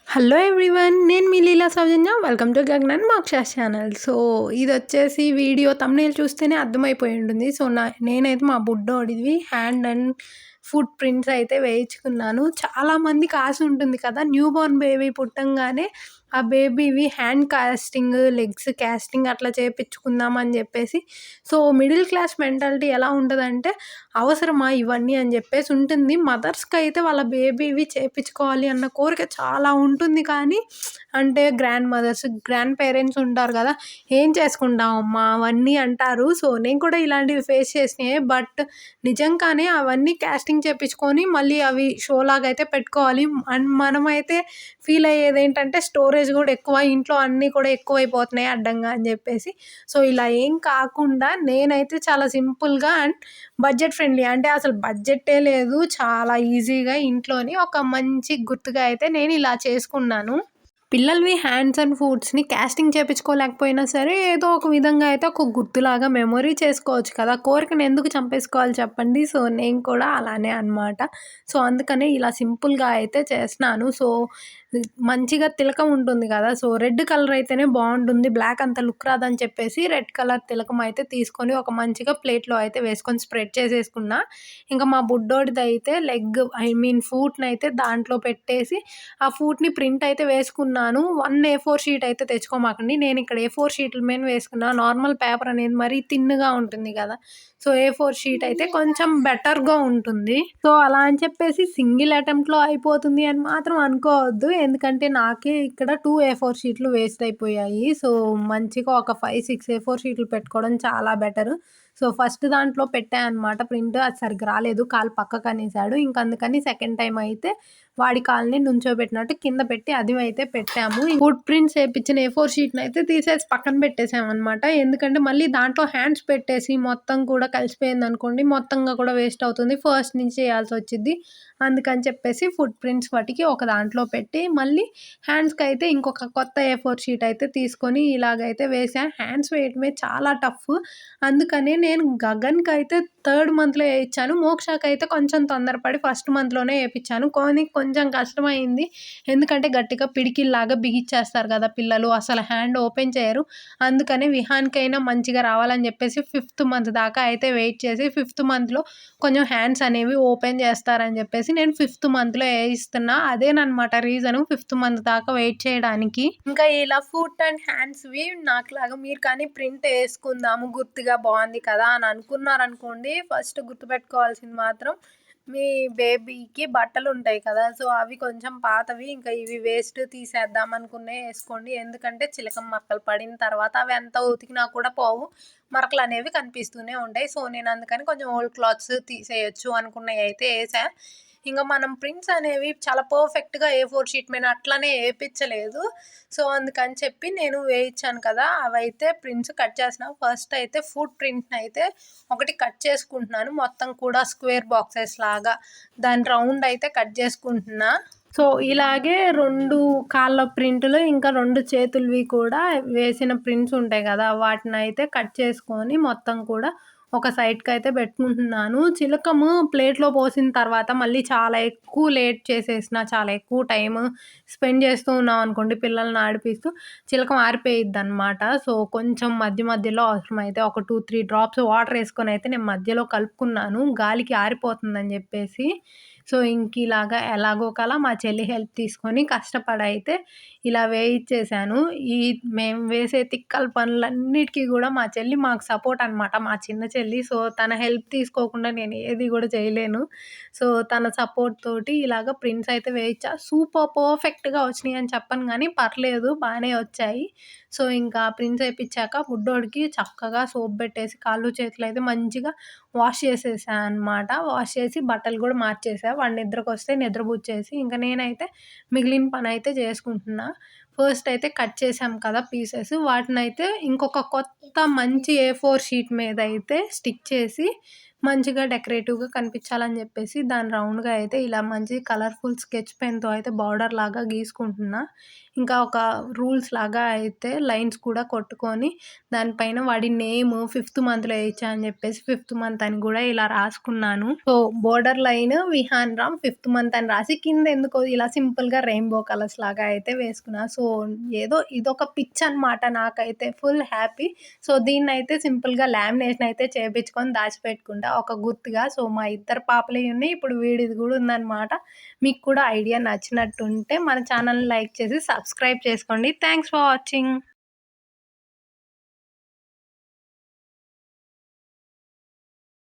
Hello everyone. నేను మీ Leela Saujanya. Welcome to గగనన్ మోక్షాస్ ఛానల్. సో ఇదొచ్చేసి వీడియో థంబ్‌నెయిల్ చూస్తేనే అర్థమైపోయి ఉంటుంది. సో నేనైతే మా బుడ్డోడివి హ్యాండ్ అండ్ ఫుట్ ప్రింట్స్ అయితే వేయించుకున్నాను. చాలామందికి ఆశ ఉంటుంది కదా, న్యూ బోర్న్ బేబీ పుట్టంగానే ఆ బేబీవి హ్యాండ్ కాస్టింగ్, లెగ్స్ కాస్టింగ్ అట్లా చేపించుకుందాం అని చెప్పేసి. సో మిడిల్ క్లాస్ మెంటాలిటీ ఎలా ఉంటుందంటే, అవసరమా ఇవన్నీ అని చెప్పేసి ఉంటుంది. మదర్స్కి అయితే వాళ్ళ బేబీవి చేపించుకోవాలి అన్న కోరిక చాలా ఉంటుంది. కానీ అంటే గ్రాండ్ మదర్స్, గ్రాండ్ పేరెంట్స్ ఉంటారు కదా, ఏం చేసుకుంటామమ్మా అవన్నీ అంటారు. సో నేను కూడా ఇలాంటివి ఫేస్ చేసినాయి. బట్ నిజంగానే అవన్నీ కాస్టింగ్ చేపించుకొని మళ్ళీ అవి షో లాగా అయితే పెట్టుకోవాలి. అండ్ మనమైతే ఫీల్ అయ్యేది ఏంటంటే, స్టోరేజ్ కూడా ఎక్కువ, ఇంట్లో అన్నీ కూడా ఎక్కువైపోతున్నాయి అడ్డంగా అని చెప్పేసి. సో ఇలా ఏం కాకుండా నేనైతే చాలా సింపుల్గా అండ్ బడ్జెట్ ఫ్రెండ్లీ, అంటే అసలు బడ్జెటే లేదు, చాలా ఈజీగా ఇంట్లోని ఒక మంచి గుర్తుగా అయితే నేను ఇలా చేసుకున్నాను. పిల్లలవి హ్యాండ్స్ అండ్ ఫుట్స్‌ని కాస్టింగ్ చేపించుకోలేకపోయినా సరే, ఏదో ఒక విధంగా అయితే ఒక గుర్తులాగా మెమొరీ చేసుకోవచ్చు కదా! కోరికను ఎందుకు చంపేసుకోవాలి చెప్పండి. సో నేను కూడా అలానే అనమాట. సో అందుకనే ఇలా సింపుల్‌గా అయితే చేస్తున్నాను. సో మంచిగా తిలకం ఉంటుంది కదా, సో రెడ్ కలర్ అయితేనే బాగుంటుంది, బ్లాక్ అంత లుక్ రాదని చెప్పేసి రెడ్ కలర్ తిలకం అయితే తీసుకొని ఒక మంచిగా ప్లేట్లో అయితే వేసుకొని స్ప్రెడ్ చేసేసుకున్నా. ఇంకా మా బుడ్డోడిదైతే లెగ్, ఫూట్‌ని అయితే దాంట్లో పెట్టేసి ఆ ఫూట్‌ని ప్రింట్ అయితే వేసుకున్నాను. 1 A4 షీట్ అయితే తెచ్చుకోమాకండి. నేను ఇక్కడ A4 షీట్ల మీద వేసుకున్నా. నార్మల్ పేపర్ అనేది మరీ థిన్‌గా ఉంటుంది కదా, సో A4 షీట్ అయితే కొంచెం బెటర్‌గా ఉంటుంది. సో అలా అని చెప్పేసి సింగిల్ అటెంప్ట్‌లో అయిపోతుంది అని మాత్రం అనుకోవద్దు. ఎందుకంటే నాకే ఇక్కడ 2 A4 షీట్లు వేస్ట్ అయిపోయాయి. సో మంచిగా ఒక 5, 6 A4 షీట్లు పెట్టుకోవడం చాలా బెటరు. సో ఫస్ట్ దాంట్లో పెట్టా అనమాట ప్రింట్. అది సరిగ్గా రాలేదు, కాలు పక్కకనేసాడు. ఇంక అందుకని సెకండ్ టైమ్ అయితే వాడి కాలుని నుంచోబెట్టినట్టు కింద పెట్టి అది అయితే పెట్టాము. ఫుట్ ప్రింట్స్ ఏపిచ్చిన A4 షీట్‌ని అయితే తీసేసి పక్కన పెట్టేసామనమాట. ఎందుకంటే మళ్ళీ దాంట్లో హ్యాండ్స్ పెట్టేసి మొత్తం కూడా కలిసిపోయిందనుకోండి, మొత్తంగా కూడా వేస్ట్ అవుతుంది. ఫస్ట్ నుంచి చేయాల్సొచ్చిద్ది. అందుకని చెప్పేసి ఫుట్ ప్రింట్స్ వాటికి ఒక దాంట్లో పెట్టి, మళ్ళీ హ్యాండ్స్‌కైతే ఇంకొక కొత్త A4 షీట్ అయితే తీసుకొని ఇలాగైతే వేసా. హ్యాండ్స్ వేయడమే చాలా టఫ్. అందుకనే నేను గగన్‌కైతే థర్డ్ మంత్‌లో ఏయిచ్చాను. మోక్షకైతే కొంచెం తొందరపడి ఫస్ట్ మంత్‌లోనే ఏపిచ్చాను. కానీ కొంచెం కష్టమైంది. ఎందుకంటే గట్టిగా పిడికిల్లాగా బిగిచ్చేస్తారు కదా పిల్లలు, అసలు హ్యాండ్ ఓపెన్ చేయరు. అందుకని విహాన్‌కైనా మంచిగా రావాలని చెప్పేసి ఫిఫ్త్ మంత్ దాకా అయితే వెయిట్ చేసి, ఫిఫ్త్ మంత్‌లో కొంచెం హ్యాండ్స్ అనేవి ఓపెన్ చేస్తారని చెప్పేసి నేను ఫిఫ్త్ మంత్‌లో ఏయిస్తున్నా. అదేననమాట రీజను ఫిఫ్త్ మంత్ దాకా వెయిట్ చేయడానికి. ఇంకా ఇలా ఫుట్ అండ్ హ్యాండ్స్‌వి నాకులాగా మీరు కానీ ప్రింట్ ఏసుకుందాము, గుర్తుగా బాగుంది కదా అని అనుకున్నారనుకోండి, ఫస్ట్ గుర్తుపెట్టుకోవాల్సింది మాత్రం మీ బేబీకి బట్టలుంటాయి కదా, సో అవి కొంచెం పాతవి, ఇంకా ఇవి వేస్ట్, తీసేద్దాం అనుకున్నయి ఏసుకోండి. ఎందుకంటే చిలకం మరకలు పడిన తర్వాత అవి ఎంత ఉతికినా కూడా పోవు, మరకలనేవి కనిపిస్తూనే ఉంటాయి. సో నేను అందుకని కొంచెం ఓల్డ్ క్లాత్స్ తీసేయొచ్చు అనుకున్నయి అయితే ఏసా. ఇంక మనం ప్రింట్స్ అనేవి చాలా పర్ఫెక్ట్‌గా A4 షీట్ మీద అట్లనే ఏపిచ్చలేదు. సో అందుకని చెప్పి నేను వేయించాను కదా, అవైతే ప్రింట్స్ కట్ చేస్తున్నా. ఫస్ట్ అయితే ఫుట్ ప్రింట్‌నయితే ఒకటి కట్ చేసుకుంటున్నాను. మొత్తం కూడా స్క్వేర్ బాక్సెస్ లాగా దాని రౌండ్ అయితే కట్ చేసుకుంటున్నా. సో ఇలాగే 2 కాళ్ళ ప్రింటులు, ఇంకా 2 చేతులవి కూడా వేసిన ప్రింట్స్ ఉంటాయి కదా, వాటినైతే కట్ చేసుకొని మొత్తం కూడా ఒక సైడ్‌కైతే పెట్టుకుంటున్నాను. చిలకము ప్లేట్‌లో పోసిన తర్వాత మళ్ళీ చాలా ఎక్కువ లేట్ చేసేసిన, చాలా ఎక్కువ టైము స్పెండ్ చేస్తూ ఉన్నామనుకోండి పిల్లల్ని ఆడిపిస్తూ, చిలకం ఆరిపోయిద్దనమాట. సో కొంచెం మధ్య మధ్యలో అవసరమైతే ఒక 2, 3 డ్రాప్స్ వాటర్ ఏసుకొనైతే నేను మధ్యలో కలుపుకున్నాను, గాలికి ఆరిపోతుందని జెప్పేసి. సో ఇంకిలాగా ఎలాగోకలా మా చెల్లి హెల్ప్ తీసుకొని కష్టపడైతే ఇలా వేయిచ్చేసాను. ఈ మేము వేసే తిక్కల పనులన్నిటికి గూడా మా చెల్లి మాకు సపోర్ట్ అనమాట, మా చిన్న చెల్లి. సో తన హెల్ప్ తీసుకోకుండా నేను ఏది గూడా చేయలేను. సో తన సపోర్ట్ తోటి ఇలాగ ప్రింట్స్ అయితే వేయిచ్చా. సూపర్ పర్ఫెక్ట్‌గా వచ్చినియి అని చెప్పను గానీ పర్లేదు, బానే వచ్చాయి. సో ఇంకా ప్రింట్స్ ఏపిచ్చాక బుడ్డోడికి చక్కగా సోప్ బెట్టేసి కాళ్ళు, చేతులైతే మంచిగా వాష్ చేసేసా అనమాట. వాష్ చేసి బట్టలు గూడా మార్చేసా. వాడు నిద్రకొస్తే నిద్రపుచ్చేసి, ఇంక నేనైతే మిగిలిన పనైతే చేసుకుంటున్నా. ఫస్ట్ అయితే కట్ చేసాం కదా పీసెస్, వాటినైతే ఇంకొక కొత్త మంచి A4 షీట్ మీద అయితే స్టిక్ చేసి మంచిగా డెకరేటివ్‌గా కనిపించాలని చెప్పేసి దాన్ని రౌండ్‌గా అయితే ఇలా మంచి కలర్‌ఫుల్ స్కెచ్ పెన్‌తో అయితే బార్డర్ లాగా గీసుకుంటున్నా. ఇంకా ఒక రూల్స్ లాగా అయితే లైన్స్ కూడా కొట్టుకొని దానిపైన వాడి నేమ్ ఫిఫ్త్ మంత్‌లో ఏయొచ్చా అని చెప్పేసి ఫిఫ్త్ మంత్ అని కూడా ఇలా రాసుకున్నాను. So, border line Vihaan Ram fifth month అని రాసి కింద ఎందుకో ఇలా సింపుల్‌గా రెయిన్‌బో కలర్స్ లాగా అయితే వేసుకున్నా. సో, ఏదో ఇదొక పిచ్ అనమాట నాకైతే ఫుల్ హ్యాపీ. సో, దీన్నైతే సింపుల్‌గా లామినేషన్ అయితే చేపించుకొని దాచిపెట్టుకుంటా ఒక గుర్తుగా. సో, మా ఇద్దరు పాపలయి ఉన్నాయి. ఇప్పుడు వీడిది గూడా ఉందనమాట. మీకు కూడా ఐడియా నచ్చినట్టుంటే మన ఛానల్‌ని లైక్ చేసి సబ్స్క్రైబ్ చేసుకోండి. Thanks for watching.